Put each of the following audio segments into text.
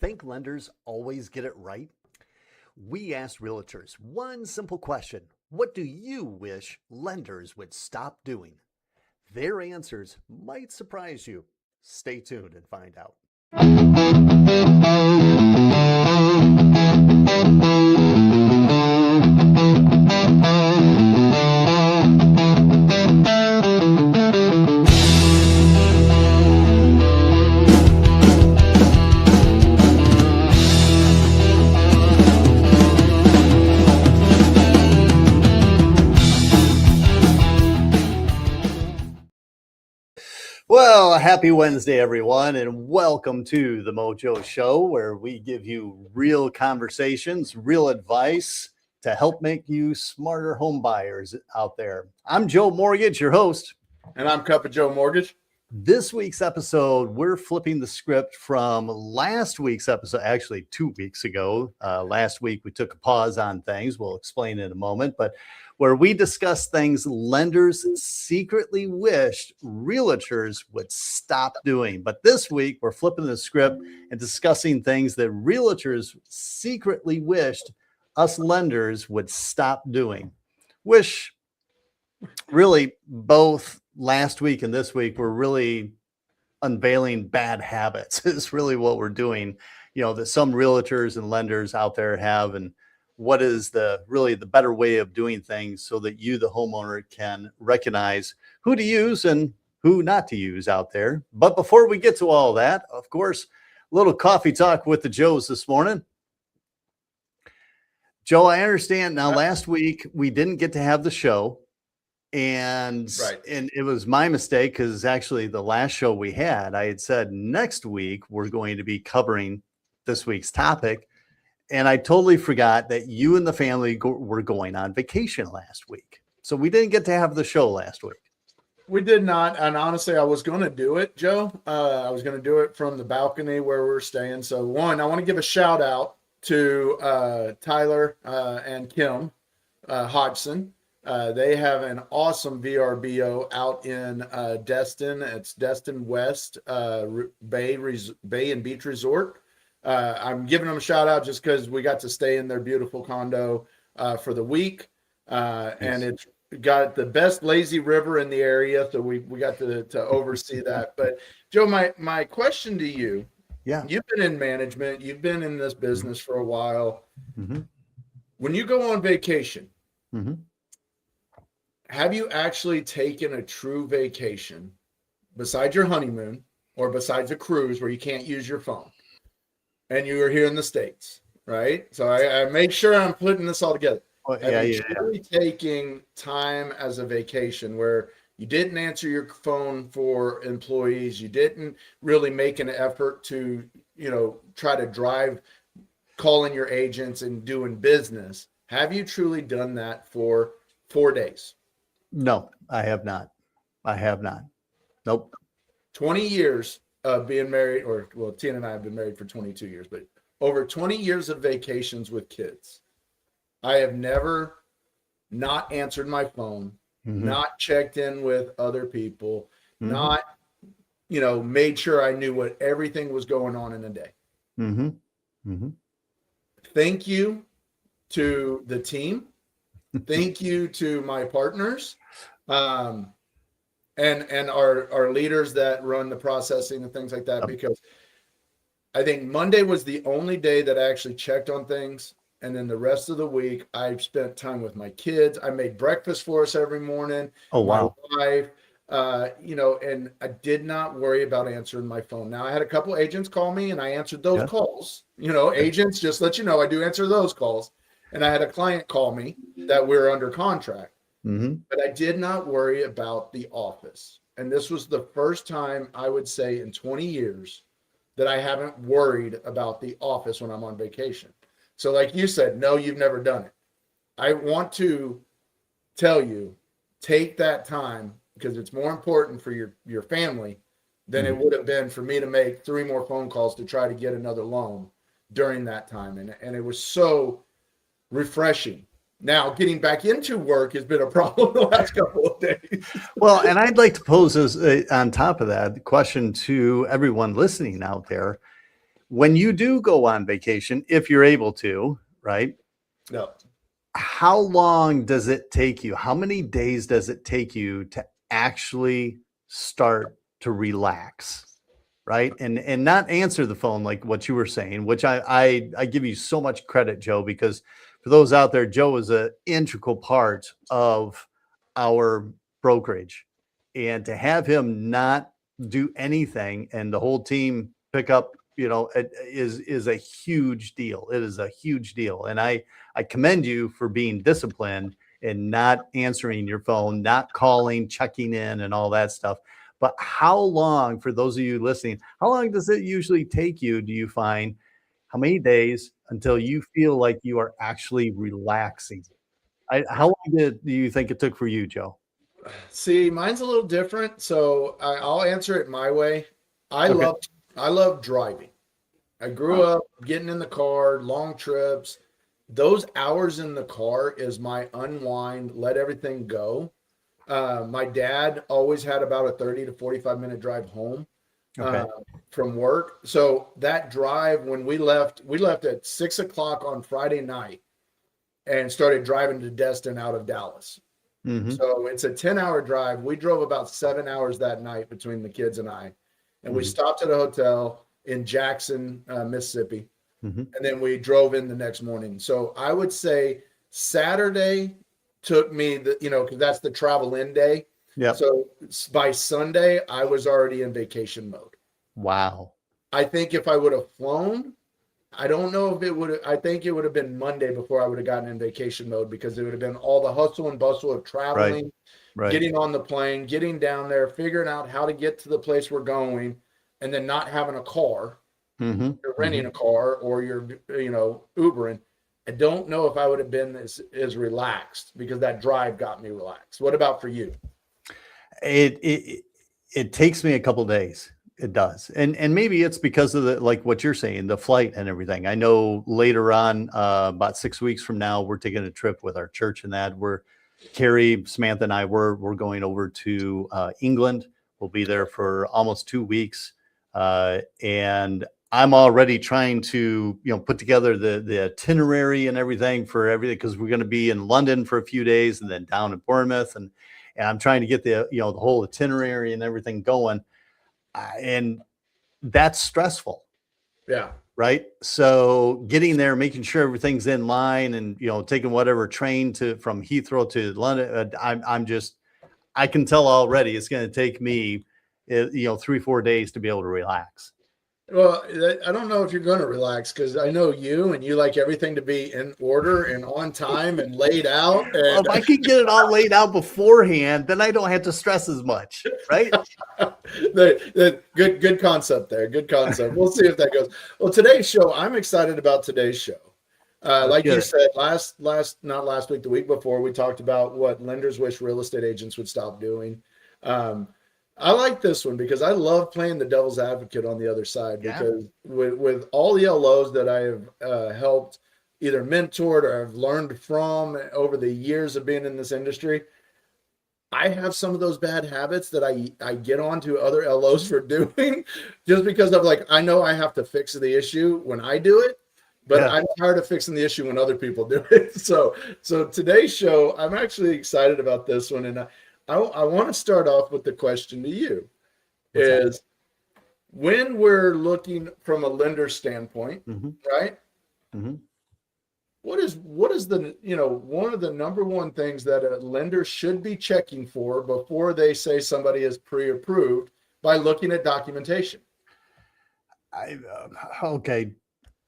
Think lenders always get it right? We asked realtors one simple question: what do you wish lenders would stop doing? Their answers might surprise you. Stay tuned and find out. Well, happy Wednesday, everyone, and welcome to the Mojo Show, where we give you real conversations, real advice to help make you smarter home buyers out there. I'm Joe Mortgage, your host. And I'm Cup of Joe Mortgage. This week's episode, we're flipping the script from last week's episode, actually 2 weeks ago. Last week, we took a pause on things. We'll explain in a moment, but where we discuss things lenders secretly wished realtors would stop doing. But this week, we're flipping the script and discussing things that realtors secretly wished us lenders would stop doing. Wish really both last week and this week we're really unveiling bad habits is really what we're doing, that some realtors and lenders out there have, and what is the better way of doing things so that you, the homeowner, can recognize who to use and who not to use out there. But before we get to all that, of course, a little coffee talk with the Joes this morning. Joe, I understand now last week we didn't get to have the show. And it was my mistake, because actually the last show we had, I had said next week we're going to be covering this week's topic. And I totally forgot that you and the family were going on vacation last week. So we didn't get to have the show last week. We did not. And honestly, I was going to do it, Joe. I was going to do it from the balcony where we're staying. So one, I want to give a shout out to Tyler and Kim Hodgson. They have an awesome VRBO out in Destin. It's Destin West Bay and Beach Resort. I'm giving them a shout out just because we got to stay in their beautiful condo for the week. And it's got the best lazy river in the area. So we got to oversee that. But Joe, my question to you, you've been in management, you've been in this business for a while. Mm-hmm. When you go on vacation, mm-hmm. have you actually taken a true vacation besides your honeymoon or besides a cruise where you can't use your phone and you are here in the States, right? So I make sure I'm putting this all together. Really taking time as a vacation where you didn't answer your phone for employees, you didn't really make an effort to, try to drive, calling your agents and doing business. Have you truly done that for 4 days? No, I have not. Nope. 20 years of being married, Tina and I have been married for 22 years, but over 20 years of vacations with kids. I have never not answered my phone, mm-hmm. not checked in with other people, mm-hmm. not, made sure I knew what everything was going on in a day. Mm-hmm. Mm-hmm. Thank you to the team. Thank you to my partners. And our leaders that run the processing and things like that, because I think Monday was the only day that I actually checked on things. And then the rest of the week, I spent time with my kids. I made breakfast for us every morning. Oh, wow. My wife, and I did not worry about answering my phone. Now, I had a couple agents call me and I answered those calls. Agents, just let you know, I do answer those calls. And I had a client call me that we're under contract. Mm-hmm. But I did not worry about the office. And this was the first time, I would say, in 20 years that I haven't worried about the office when I'm on vacation. So like you said, no, you've never done it. I want to tell you, take that time, because it's more important for your family than mm-hmm. it would have been for me to make 3 more phone calls to try to get another loan during that time. And it was so refreshing. Now, getting back into work has been a problem the last couple of days. Well, and I'd like to pose on top of that the question to everyone listening out there. when you do go on vacation, if you're able to, right? No. How long does it take you? How many days does it take you to actually start to relax? Right. And not answer the phone like what you were saying, which I give you so much credit, Joe, because for those out there, Joe is an integral part of our brokerage. And to have him not do anything and the whole team pick up, is a huge deal. It is a huge deal. And I commend you for being disciplined and not answering your phone, not calling, checking in and all that stuff. But how long, for those of you listening, how long does it usually take you, do you find, how many days until you feel like you are actually relaxing? How long do you think it took for you, Joe? See, mine's a little different, so I'll answer it my way. I Okay. love I love driving. I grew up getting in the car, long trips. Those hours in the car is my unwind, let everything go. My dad always had about a 30 to 45-minute drive home Okay. from work. So that drive, when we left at 6 o'clock on Friday night and started driving to Destin out of Dallas. Mm-hmm. So it's a 10-hour drive. We drove about 7 hours that night between the kids and I. And we Mhm. stopped at a hotel in Jackson, Mississippi. Mm-hmm. And then we drove in the next morning. So I would say Saturday took me because that's the travel in day. Yep. So by Sunday, I was already in vacation mode. Wow. I think if I would have flown, I don't know if it would have, I think it would have been Monday before I would have gotten in vacation mode, because it would have been all the hustle and bustle of traveling, Right. getting on the plane, getting down there, figuring out how to get to the place we're going, and then not having a car. Mm-hmm. You're renting a car or you're, Ubering. I don't know if I would have been as relaxed, because that drive got me relaxed. What about for you? It takes me a couple days. It does. And maybe it's because of like what you're saying, the flight and everything. I know later on, about 6 weeks from now, we're taking a trip with our church, and that Carrie, Samantha and I, we're going over to England. We'll be there for almost 2 weeks. And I'm already trying to, put together the itinerary and everything for everything, because we're going to be in London for a few days and then down in Bournemouth. And I'm trying to get the whole itinerary and everything going. And that's stressful. Yeah. Right. So getting there, making sure everything's in line, and, taking whatever train from Heathrow to London. I can tell already it's going to take me, 3-4 days to be able to relax. Well, I don't know if you're going to relax, because I know you, and you like everything to be in order and on time and laid out. Well, And if I could get it all laid out beforehand, then I don't have to stress as much. Right. good concept there. Good concept. We'll see if that goes. Well, today's show, I'm excited about today's show. Like you said, not last week, the week before, we talked about what lenders wish real estate agents would stop doing. I like this one because I love playing the devil's advocate on the other side, because with all the LOs that I have helped either mentored or have learned from over the years of being in this industry, I have some of those bad habits that I get on to other LOs for doing, just because of I know I have to fix the issue when I do it, but I'm tired of fixing the issue when other people do it. So today's show, I'm actually excited about this one. And I want to start off with the question to you. What's that? Is when we're looking from a lender standpoint, right? Mm-hmm. What is the, one of the number one things that a lender should be checking for before they say somebody is pre-approved, by looking at documentation? Okay.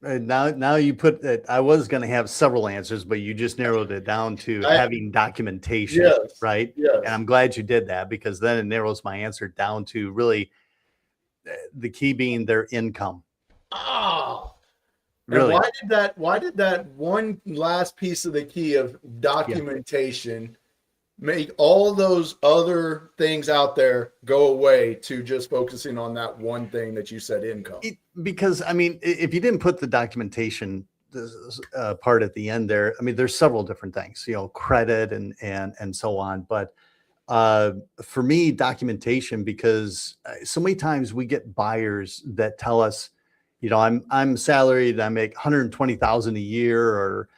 Now you put that. I was going to have several answers, but you just narrowed it down to having documentation, Yes, right? yes. And I'm glad you did that, because then it narrows my answer down to really the key being their income. Really. And why did that one last piece of the key of documentation make all those other things out there go away to just focusing on that one thing that you said, income? Because I mean, if you didn't put the documentation part at the end there, I mean, there's several different things, credit and so on. But for me, documentation, because so many times we get buyers that tell us, I'm salaried, I make 120,000 a year, or,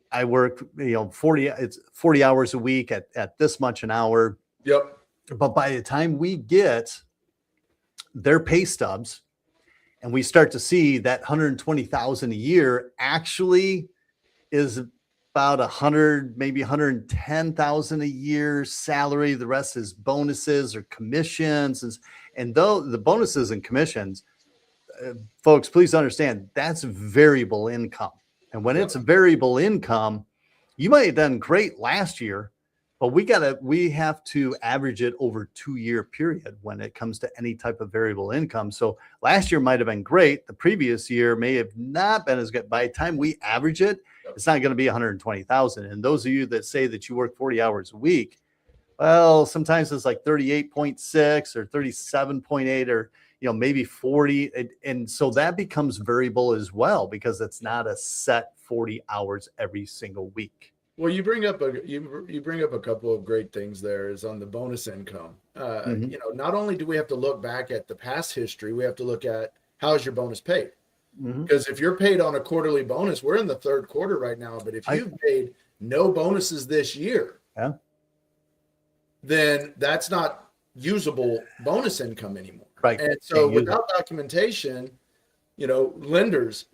I work, 40 hours a week at this much an hour. Yep. But by the time we get their pay stubs and we start to see that 120,000 a year actually is about 100, maybe 110,000 a year salary. The rest is bonuses or commissions. And though the bonuses and commissions, folks, please understand that's variable income. And when it's a variable income, you might have done great last year, but we have to average it over 2-year period when it comes to any type of variable income. So last year might have been great. The previous year may have not been as good. By the time we average it, it's not going to be 120,000. And those of you that say that you work 40 hours a week, well, sometimes it's like 38.6 or 37.8 or, maybe 40. And so that becomes variable as well, because it's not a set 40 hours every single week. Well, you bring up a couple of great things there is on the bonus income. Not only do we have to look back at the past history, we have to look at how is your bonus paid? Because if you're paid on a quarterly bonus, we're in the third quarter right now, but if you've paid no bonuses this year, then that's not usable bonus income anymore. Right. And so without documentation, realtors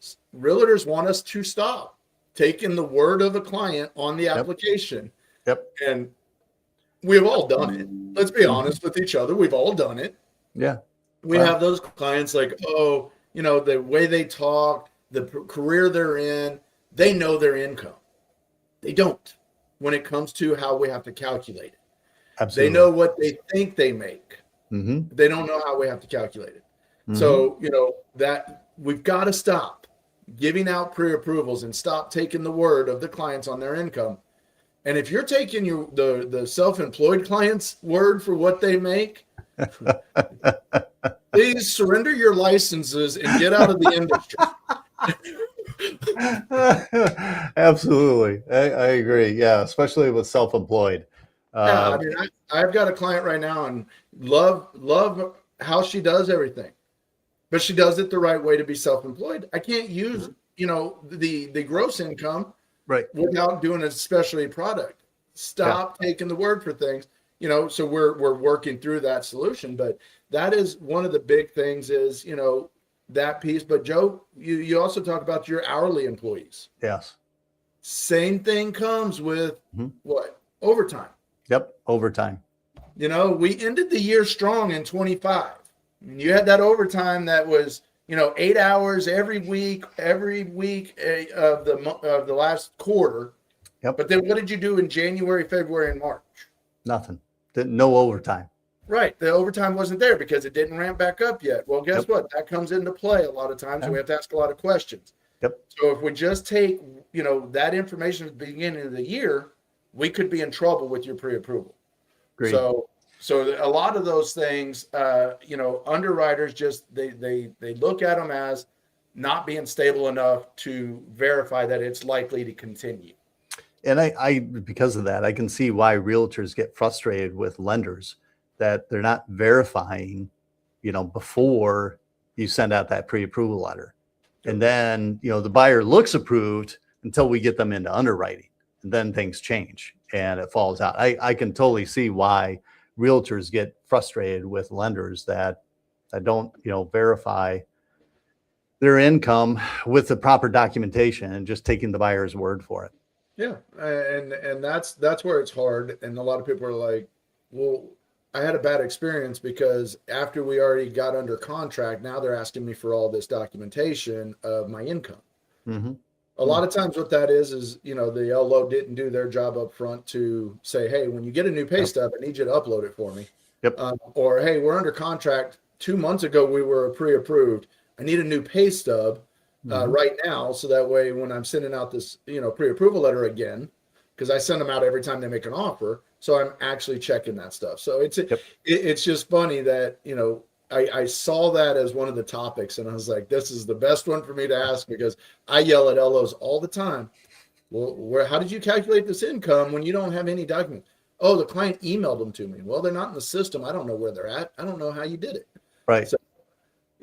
want us to stop taking the word of a client on the application. Yep. And we've all done it. Let's be honest with each other. We've all done it. Yeah. We have those clients like, the way they talk, the career they're in, they know their income. They don't when it comes to how we have to calculate it. Absolutely. They know what they think they make. They don't know how we have to calculate it. So, that we've got to stop giving out pre-approvals and stop taking the word of the clients on their income. And if you're taking the self-employed client's word for what they make, please surrender your licenses and get out of the industry. Absolutely. I agree. Yeah. Especially with self-employed. I've got a client right now and love how she does everything, but she does it the right way to be self-employed. I can't use, the gross income without doing a specialty product. Stop taking the word for things, so we're working through that solution. But that is one of the big things is, that piece. But Joe, you also talk about your hourly employees. Yes. Same thing comes with what? Overtime. Yep. Overtime. We ended the year strong in 25. You had that overtime that was, 8 hours every week of the last quarter. Yep. But then what did you do in January, February, and March? Nothing. No overtime. Right. The overtime wasn't there because it didn't ramp back up yet. Well, guess what? That comes into play a lot of times. We have to ask a lot of questions. Yep. So if we just take, that information at the beginning of the year, we could be in trouble with your pre-approval. Great. So a lot of those things, underwriters just they look at them as not being stable enough to verify that it's likely to continue. And I because of that, I can see why realtors get frustrated with lenders that they're not verifying, before you send out that pre-approval letter. And then, the buyer looks approved until we get them into underwriting. And then things change and it falls out. I can totally see why realtors get frustrated with lenders that don't, verify their income with the proper documentation and just taking the buyer's word for it. Yeah. And that's where it's hard. And a lot of people are like, well, I had a bad experience because after we already got under contract, now they're asking me for all this documentation of my income. A lot of times what that is, the LO didn't do their job up front to say, hey, when you get a new pay stub, I need you to upload it for me. Yep. Or, hey, we're under contract. 2 months ago, we were pre-approved. I need a new pay stub right now. So that way, when I'm sending out this, pre-approval letter again, because I send them out every time they make an offer. So I'm actually checking that stuff. So it's just funny that, I saw that as one of the topics and I was like, this is the best one for me to ask because I yell at LOs all the time. Well, how did you calculate this income when you don't have any document? Oh, the client emailed them to me. Well, they're not in the system. I don't know where they're at. I don't know how you did it. Right. So,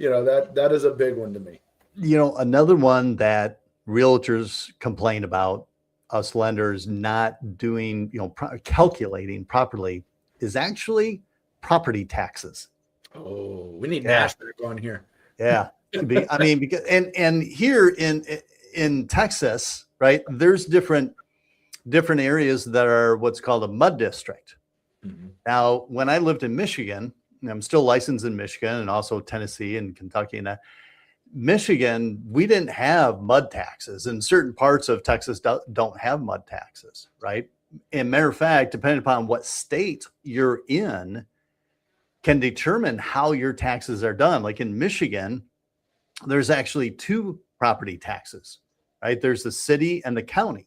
that is a big one to me. Another one that realtors complain about us lenders not doing, calculating properly is actually property taxes. Oh, we need Yeah. Nashville going here. Yeah. Because and here in Texas, right, there's different areas that are what's called a mud district. Mm-hmm. Now, when I lived in Michigan, and I'm still licensed in Michigan and also Tennessee and Kentucky, and Michigan, we didn't have mud taxes, and certain parts of Texas don't have mud taxes, right? And matter of fact, depending upon what state you're in, can determine how your taxes are done. Like in Michigan, there's actually two property taxes, right? There's the city and the county.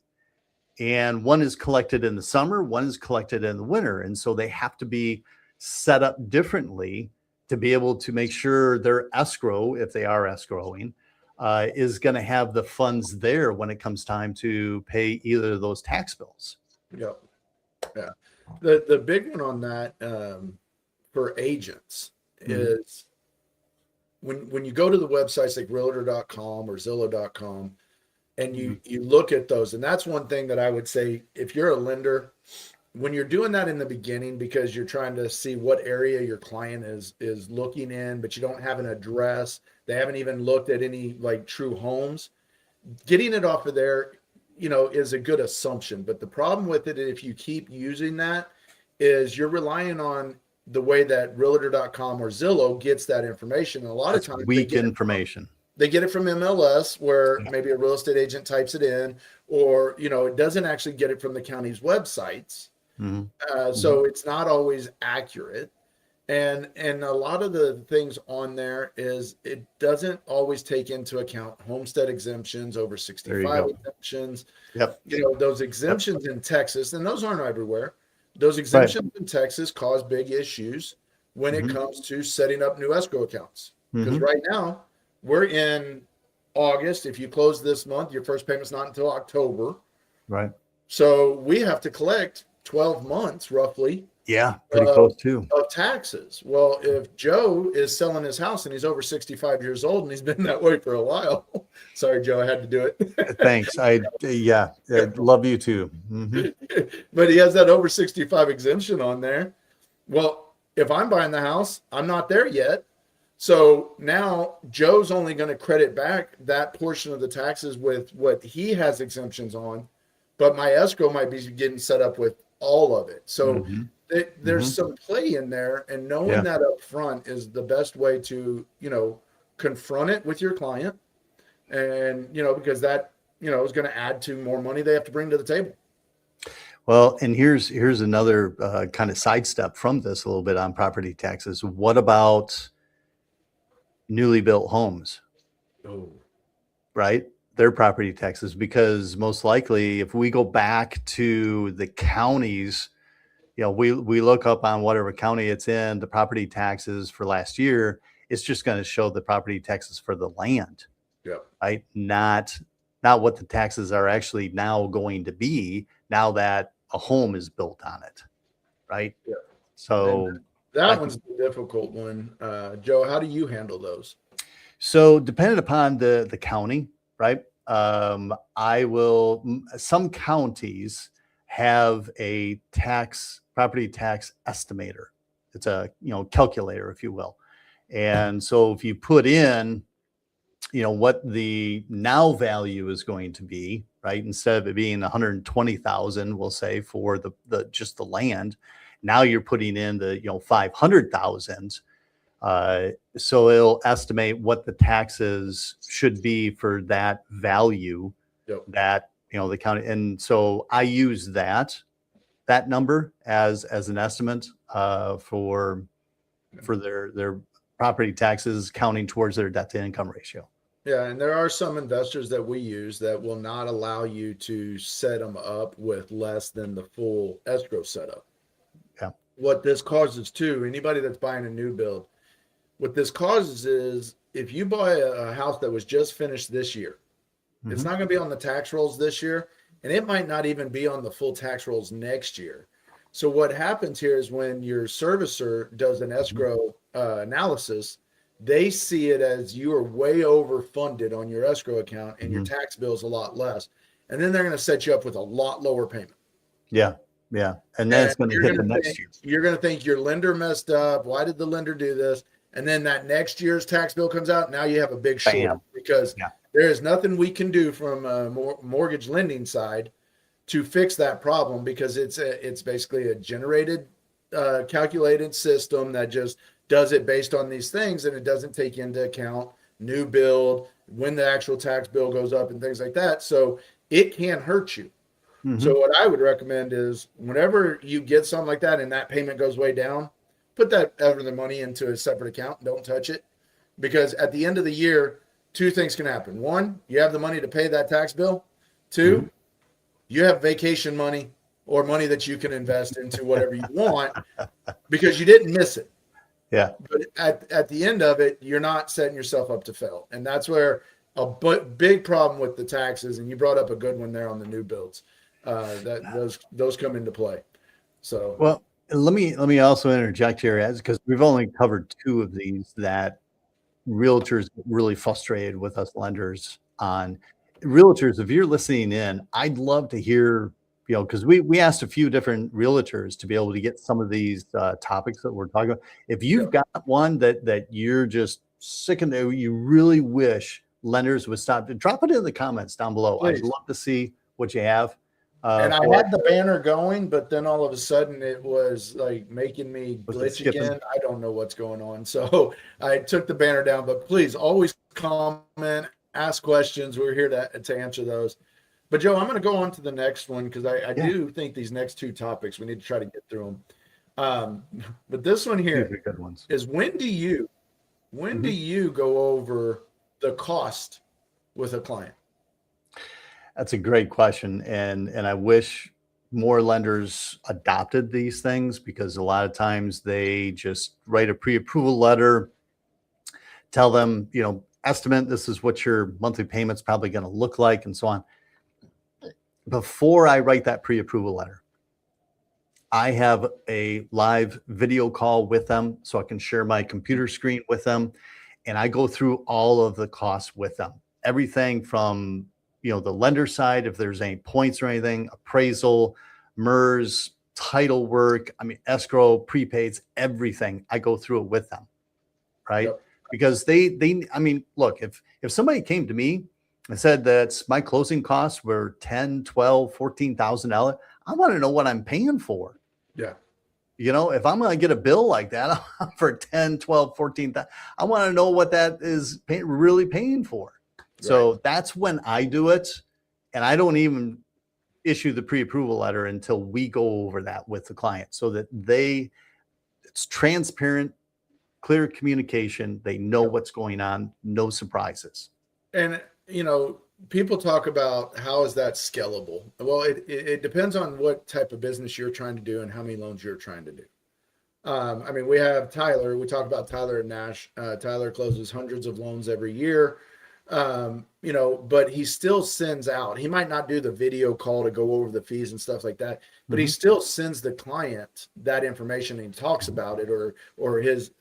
And one is collected in the summer, one is collected in the winter. And so they have to be set up differently to be able to make sure their escrow, if they are escrowing, is going to have the funds there when it comes time to pay either of those tax bills. Yep. Yeah. The big one on that for agents is when you go to the websites like Realtor.com or Zillow.com, and you look at those, and that's one thing that I would say, if you're a lender, when you're doing that in the beginning, because you're trying to see what area your client is looking in, but you don't have an address, they haven't even looked at any like true homes, getting it off of there, is a good assumption. But the problem with it, if you keep using that, is you're relying on the way that Realtor.com or Zillow gets that information. And a lot of times weak information. They get it from MLS, where maybe a real estate agent types it in, or, it doesn't actually get it from the county's websites. So it's not always accurate. And a lot of the things on there is it doesn't always take into account homestead exemptions, over 65 exemptions. Yep. Those exemptions in Texas, and those aren't everywhere. Those exemptions in Texas cause big issues when it comes to setting up new escrow accounts. Because right now, we're in August. If you close this month, your first payment's not until October. Right. So we have to collect 12 months roughly. Yeah, pretty close too. Of taxes. Well, if Joe is selling his house and he's over 65 years old and he's been that way for a while. Sorry, Joe, I had to do it. Thanks. I love you too. But he has that over 65 exemption on there. Well, if I'm buying the house, I'm not there yet. So now Joe's only going to credit back that portion of the taxes with what he has exemptions on, but my escrow might be getting set up with all of it. So there's some play in there, and knowing that up front is the best way to, confront it with your client. And, because that, is going to add to more money they have to bring to the table. Well, and here's another kind of sidestep from this a little bit on property taxes. What about newly built homes? Right? Their property taxes, because most likely if we go back to the counties, we look up on whatever county it's in, the property taxes for last year, it's just going to show the property taxes for the land. Right? Not what the taxes are actually now going to be now that a home is built on it. Right? So and that one's the difficult one. Joe, how do you handle those? So depending upon the county, right? Some counties have a property tax estimator. It's a, calculator, if you will. And so if you put in, what the now value is going to be, right? Instead of it being 120,000, we'll say for the just the land, now you're putting in the, 500,000. So it'll estimate what the taxes should be for that value that, the county. And so I use that number as an estimate for their property taxes counting towards their debt to income ratio. Yeah. And there are some investors that we use that will not allow you to set them up with less than the full escrow setup. Yeah. What this causes too, anybody that's buying a new build, what this causes is if you buy a house that was just finished this year, it's not going to be on the tax rolls this year, and it might not even be on the full tax rolls next year. So what happens here is when your servicer does an escrow analysis, they see it as you are way overfunded on your escrow account and your Mhm. tax bill is a lot less. And then they're going to set you up with a lot lower payment. Yeah. Yeah. And then And it's going to you're hit going the to next think year. your lender messed up. Why did the lender do this? And then that next year's tax bill comes out. Now you have a big short Bam. because Yeah. there is nothing we can do from a mortgage lending side to fix that problem, because it's basically a generated, calculated system that just does it based on these things, and it doesn't take into account new build, when the actual tax bill goes up, and things like that. So it can hurt you. Mhm. So what I would recommend is, whenever you get something like that and that payment goes way down, put that ever the money into a separate account. Don't touch it, because at the end of the year, two things can happen. One, you have the money to pay that tax bill. Mhm. Two, you have vacation money or money that you can invest into whatever you want because you didn't miss it. Yeah. But at the end of it, you're not setting yourself up to fail. And that's where a big problem with the taxes, and you brought up a good one there on the new builds, that those come into play. So Well, let me also interject here, as because we've only covered two of these that realtors get really frustrated with us lenders on. Realtors, if you're listening in, I'd love to hear, because we asked a few different realtors to be able to get some of these topics that we're talking about. If yeah, you've got one that you're just sick and you really wish lenders would stop, drop it in the comments down below. I'd please. love to see what you have And I for us. had the banner going, but then all of a sudden it was like making me Was it glitch skipping? again. I don't know what's going on. So I took the banner down, but please always comment, ask questions. We're here to answer those. But Joe, I'm going to go on to the next one, because I Yeah, do think these next two topics, we need to try to get through them. But this one these here are good ones. is, when do Mhm. you go over the cost with a client? That's a great question, and I wish more lenders adopted these things, because a lot of times they just write a pre-approval letter, tell them, estimate, this is what your monthly payment's probably going to look like, and so on. Before I write that pre-approval letter, I have a live video call with them so I can share my computer screen with them, and I go through all of the costs with them. Everything from, the lender side, if there's any points or anything, appraisal, MERS, title work, I mean, escrow, prepaids, everything. I go through it with them, right? Yep. Because I mean, look, if somebody came to me and said that my closing costs were 10, 12, $14,000, I want to know what I'm paying for. Yeah. If I'm going to get a bill like that for 10, 12, 14, I want to know what that is really paying for. So Right. that's when I do it. And I don't even issue the pre-approval letter until we go over that with the client, so that it's transparent, clear communication. They know Yep. what's going on, no surprises. And people talk about, how is that scalable? Well, it depends on what type of business you're trying to do and how many loans you're trying to do. I mean, we have Tyler. We talk about Tyler and Nash. Tyler closes hundreds of loans every year. But he still sends out. He might not do the video call to go over the fees and stuff like that, but he Mhm. still sends the client that information, and he talks about it, or his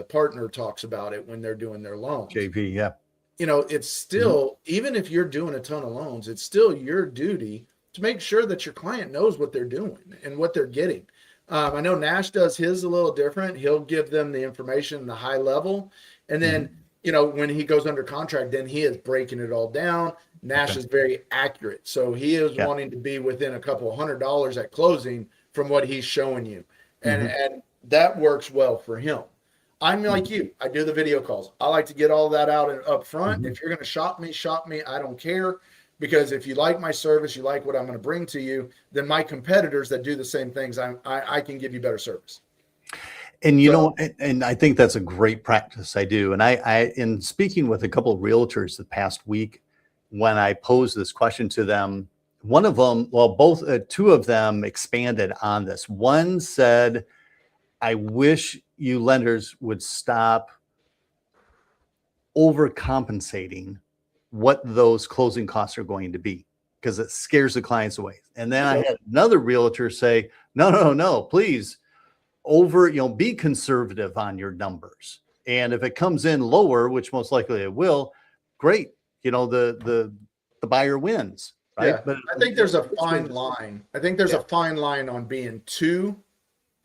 partner talks about it when they're doing their loans. JP, yeah. It's Mhm. still, even if you're doing a ton of loans, it's still your duty to make sure that your client knows what they're doing and what they're getting. I know Nash does his a little different. He'll give them the information, the high level, and then, Mhm. when he goes under contract, then he is breaking it all down. Nash Okay. is very accurate, so he is Yeah. wanting to be within a couple $100 at closing from what he's showing you, and Mhm. and that works well for him. I'm like Mhm. you. I do the video calls. I like to get all that out and up front. Mhm. If you're going to shop me. I don't care, because if you like my service, you like what I'm going to bring to you, then my competitors that do the same things, I can give you better service. And So and I think that's a great practice. I do. And in speaking with a couple of realtors the past week, when I posed this question to them, one of them, well, two of them expanded on this. One said, I wish you lenders would stop overcompensating what those closing costs are going to be, because it scares the clients away. And then I yep, had another realtor say, no, no, no, please, be conservative on your numbers. And if it comes in lower, which most likely it will, great. The buyer wins, right? Yeah. But I think there's a fine line. I think there's a fine line on being too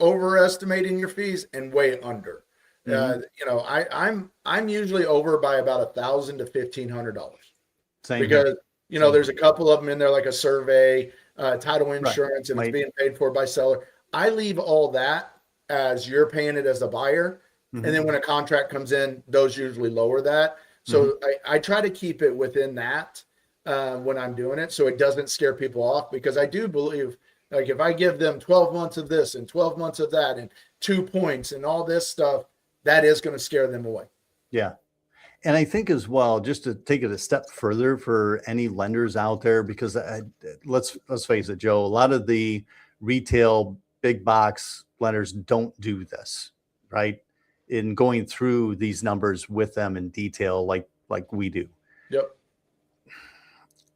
overestimating your fees and way under. I'm usually over by about $1,000 to $1,500 same here. because there's a couple of them in there like a survey, title insurance, and it's being paid for by seller. I leave all that as you're paying it as a buyer, and then when a contract comes in, those usually lower that. So I try to keep it within that when I'm doing it, so it doesn't scare people off, because I do believe, like, if I give them 12 months of this and 12 months of that and 2 points and all this stuff, that is going to scare them away. Yeah. And I think as well, just to take it a step further for any lenders out there, because let's face it, Joe, a lot of the retail big box lenders don't do this, right? In going through these numbers with them in detail, like we do. Yep.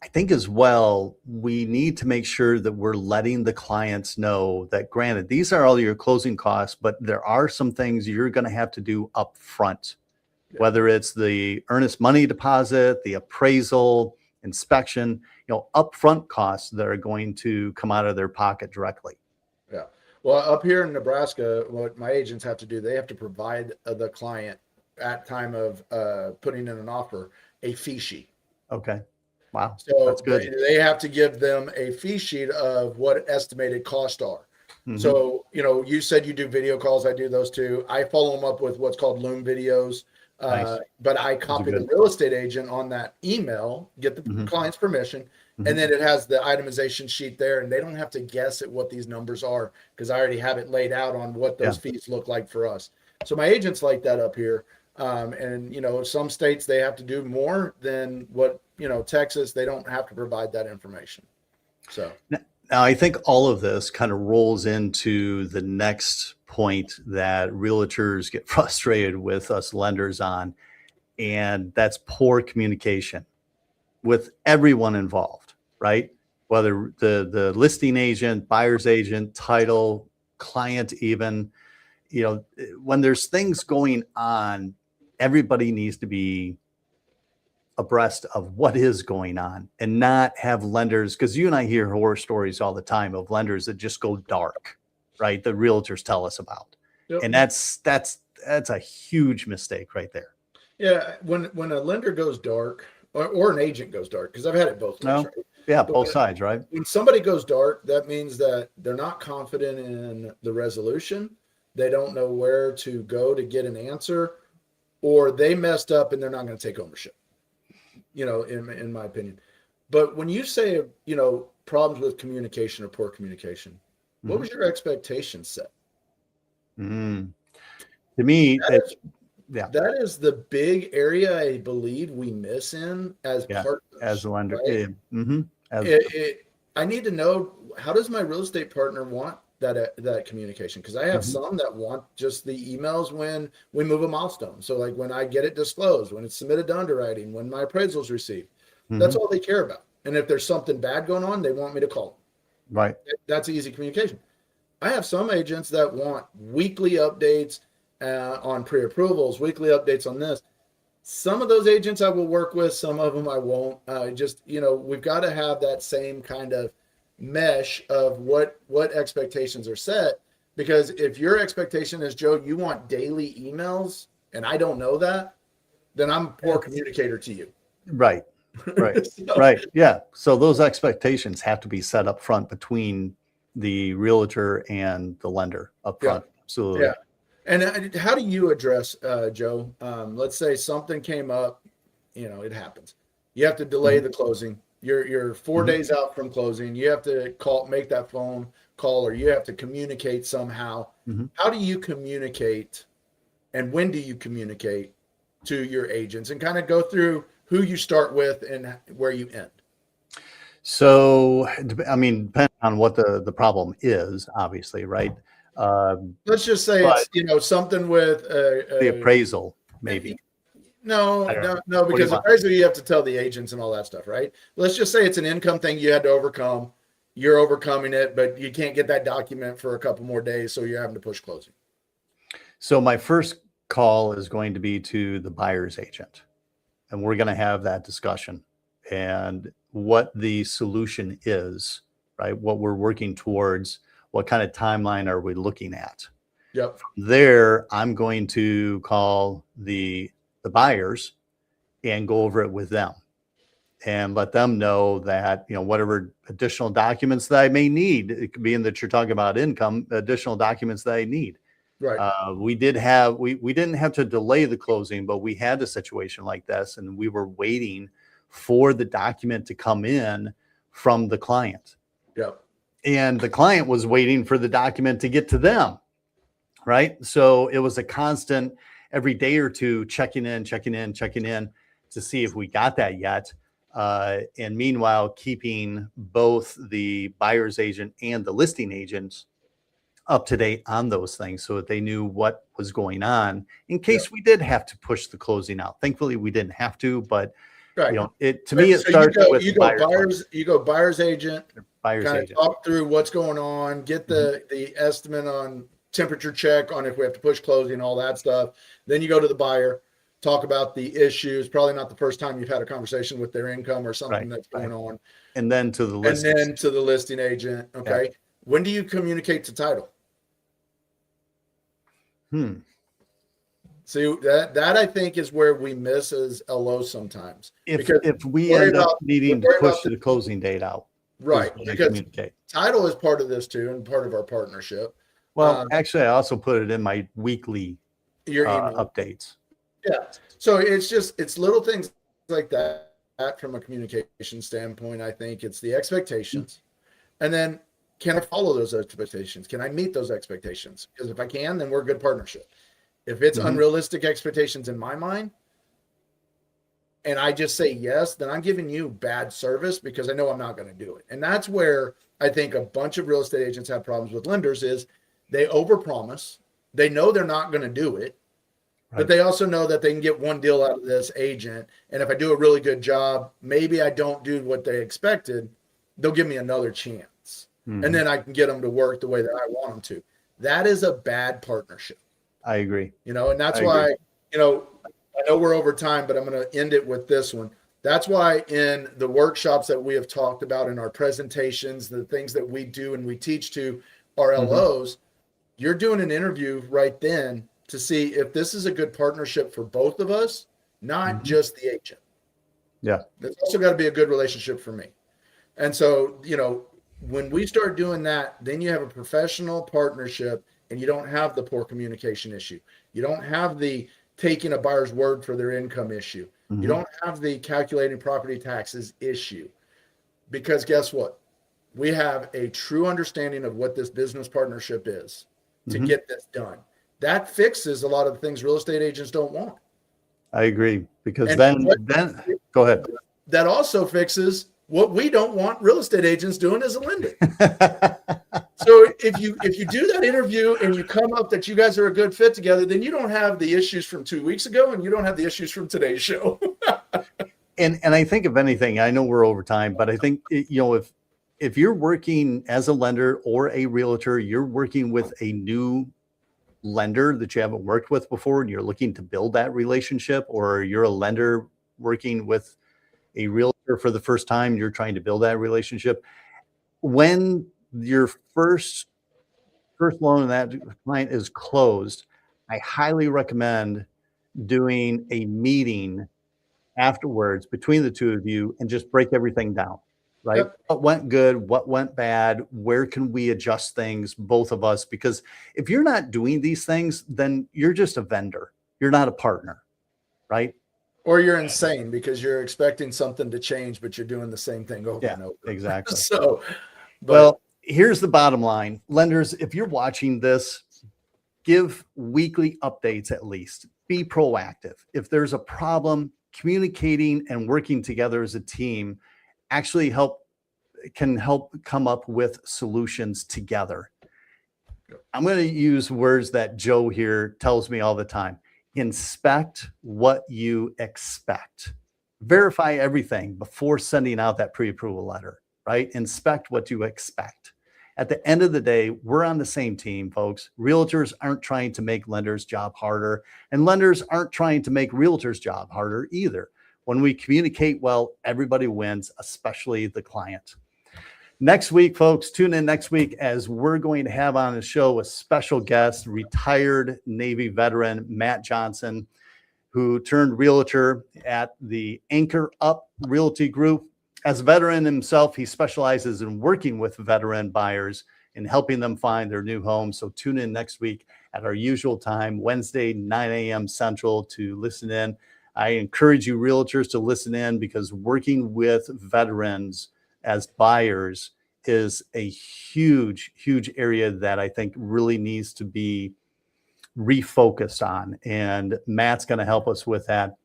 I think as well, we need to make sure that we're letting the clients know that, granted, these are all your closing costs, but there are some things you're going to have to do up front, whether it's the earnest money deposit, the appraisal, inspection, upfront costs that are going to come out of their pocket directly. Yeah. Well, up here in Nebraska, what my agents have to do, they have to provide the client at time of putting in an offer a fee sheet. Okay. Wow. So that's good. They have to give them a fee sheet of what estimated costs are. So, you said you do video calls. I do those too. I follow them up with what's called Loom videos. Nice. But I copy the real estate agent on that email, get the client's permission, and then it has the itemization sheet there, and they don't have to guess at what these numbers are, because I already have it laid out on what those fees look like for us. So my agents like that up here. And some states, they have to do more than what, Texas, they don't have to provide that information. So now I think all of this kind of rolls into the next point that realtors get frustrated with us lenders on, and that's poor communication with everyone involved, right? Whether the listing agent, buyer's agent, title, client, even, when there's things going on, everybody needs to be abreast of what is going on and not have lenders, because you and I hear horror stories all the time of lenders that just go dark, right? The realtors tell us about. Yep. And that's a huge mistake right there. Yeah. When a lender goes dark, or an agent goes dark, because I've had it both ways, right? Yeah, both sides, right? When somebody goes dark, that means that they're not confident in the resolution. They don't know where to go to get an answer, or they messed up and they're not going to take ownership, in my opinion. But when you say, problems with communication or poor communication, what was your expectation set? To me, that is the big area I believe we miss in as partners. As a lender. Right? I need to know, how does my real estate partner want that communication? Because I have some that want just the emails when we move a milestone. So like when I get it disclosed, when it's submitted to underwriting, when my appraisal's received, that's all they care about. And if there's something bad going on, they want me to call them. Right. That's easy communication. I have some agents that want weekly updates on pre-approvals, weekly updates on this. Some of those agents I will work with, some of them I won't. We've got to have that same kind of mesh of what expectations are set, because if your expectation is, Joe, you want daily emails and I don't know that, then I'm a poor communicator to you. Right. Right. Yeah. So those expectations have to be set up front between the realtor and the lender up front. Yeah. Absolutely. Yeah. And how do you address, Joe? Let's say something came up, it happens. You have to delay the closing. You're 4 days out from closing. You have to make that phone call, or you have to communicate somehow. How do you communicate, and when do you communicate to your agents, and kind of go through who you start with and where you end? So, depending on what the problem is, obviously, right? Let's just say it's, something with the appraisal, maybe. No, because appraisal, you have to tell the agents and all that stuff, right? Let's just say it's an income thing you had to overcome. You're overcoming it, but you can't get that document for a couple more days, so you're having to push closing. So my first call is going to be to the buyer's agent. And we're going to have that discussion and what the solution is, right? What we're working towards, what kind of timeline are we looking at? Yep. There, I'm going to call the buyers and go over it with them and let them know that, whatever additional documents that I may need, it could be in that you're talking about income, additional documents that I need. Right. We didn't have to delay the closing, but we had a situation like this and we were waiting for the document to come in from the client. Yep. And the client was waiting for the document to get to them. Right. So it was a constant every day or two checking in to see if we got that yet. And meanwhile, keeping both the buyer's agent and the listing agents up to date on those things so that they knew what was going on in case we did have to push the closing out. Thankfully, we didn't have to, but Right. it starts with you go buyer's agent, buyer's kind agent. of talk through what's going on, get the estimate on temperature check on if we have to push closing, all that stuff. Then you go to the buyer, talk about the issues. Probably not the first time you've had a conversation with their income or something that's going on. And then to the listing agent. Okay. Yeah. When do you communicate to title? See, that I think is where we miss as LO sometimes. If we end up needing to push the closing date out. Right. Because title is part of this too and part of our partnership. Well, actually, I also put it in my weekly updates. Yeah. So it's little things like that from a communication standpoint. I think it's the expectations. And then can I follow those expectations? Can I meet those expectations? Because if I can, then we're a good partnership. If it's unrealistic expectations in my mind and I just say yes, then I'm giving you bad service because I know I'm not going to do it. And that's where I think a bunch of real estate agents have problems with lenders is they overpromise. They know they're not going to do it, but they also know that they can get one deal out of this agent. And if I do a really good job, maybe I don't do what they expected, they'll give me another chance. And then I can get them to work the way that I want them to. That is a bad partnership. I agree. And that's why, I know we're over time, but I'm going to end it with this one. That's why in the workshops that we have talked about in our presentations, the things that we do and we teach to our LOs, you're doing an interview right then to see if this is a good partnership for both of us, not just the agent. Yeah. There's also got to be a good relationship for me. And so, when we start doing that, then you have a professional partnership and you don't have the poor communication issue. You don't have the taking a buyer's word for their income issue. You don't have the calculating property taxes issue. Because guess what? We have a true understanding of what this business partnership is to get this done. That fixes a lot of the things real estate agents don't want. I agree. Because then go ahead. That also fixes what we don't want real estate agents doing as a lender. So if you do that interview and you come up that you guys are a good fit together, then you don't have the issues from 2 weeks ago and you don't have the issues from today's show. And I think if anything, I know we're over time, but I think, if you're working as a lender or a realtor, you're working with a new lender that you haven't worked with before and you're looking to build that relationship, or you're a lender working with a realtor for the first time, you're trying to build that relationship. When your first loan in that client is closed, I highly recommend doing a meeting afterwards between the two of you and just break everything down, right? Yep. What went good, what went bad, where can we adjust things, both of us? Because if you're not doing these things, then you're just a vendor. You're not a partner, right? Or you're insane because you're expecting something to change, but you're doing the same thing over and over. Exactly. So, well, here's the bottom line. Lenders, if you're watching this, give weekly updates at least. Be proactive. If there's a problem, communicating and working together as a team actually can help come up with solutions together. I'm going to use words that Joe here tells me all the time. Inspect what you expect. Verify everything before sending out that pre-approval letter, right? Inspect what you expect. At the end of the day, we're on the same team, folks. Realtors aren't trying to make lenders' job harder, and lenders aren't trying to make realtors' job harder either. When we communicate well, everybody wins, especially the client. Next week, folks, tune in next week as we're going to have on the show a special guest, retired Navy veteran Matt Johnson, who turned realtor at the Anchor Up Realty Group. As a veteran himself, he specializes in working with veteran buyers and helping them find their new home. So tune in next week at our usual time, Wednesday, 9 a.m. Central, to listen in. I encourage you realtors to listen in, because working with veterans as buyers is a huge, huge area that I think really needs to be refocused on. And Matt's going to help us with that.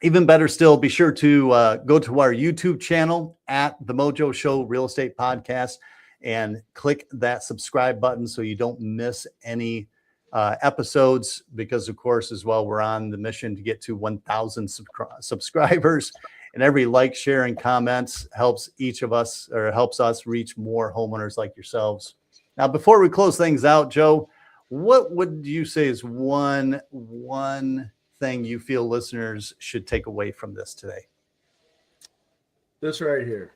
Even better still, be sure to go to our YouTube channel at The Mojo Show Real Estate Podcast and click that subscribe button so you don't miss any episodes, because, of course, as well, we're on the mission to get to 1,000 subscribers. And every like, share, and comments helps each of us, or helps us reach more homeowners like yourselves. Now, before we close things out, Joe, what would you say is one thing you feel listeners should take away from this today? This right here.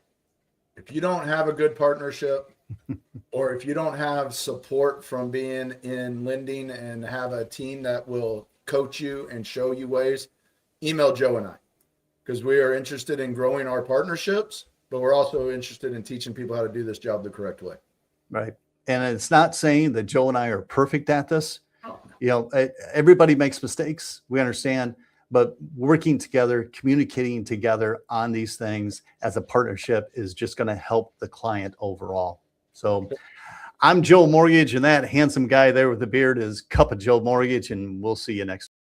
If you don't have a good partnership, or if you don't have support from being in lending and have a team that will coach you and show you ways, email Joe and I, because we are interested in growing our partnerships, but we're also interested in teaching people how to do this job the correct way. Right. And it's not saying that Joe and I are perfect at this. You know, everybody makes mistakes. We understand, but working together, communicating together on these things as a partnership is just going to help the client overall. So I'm Joe Mortgage, and that handsome guy there with the beard is Cup of Joe Mortgage, and we'll see you next week.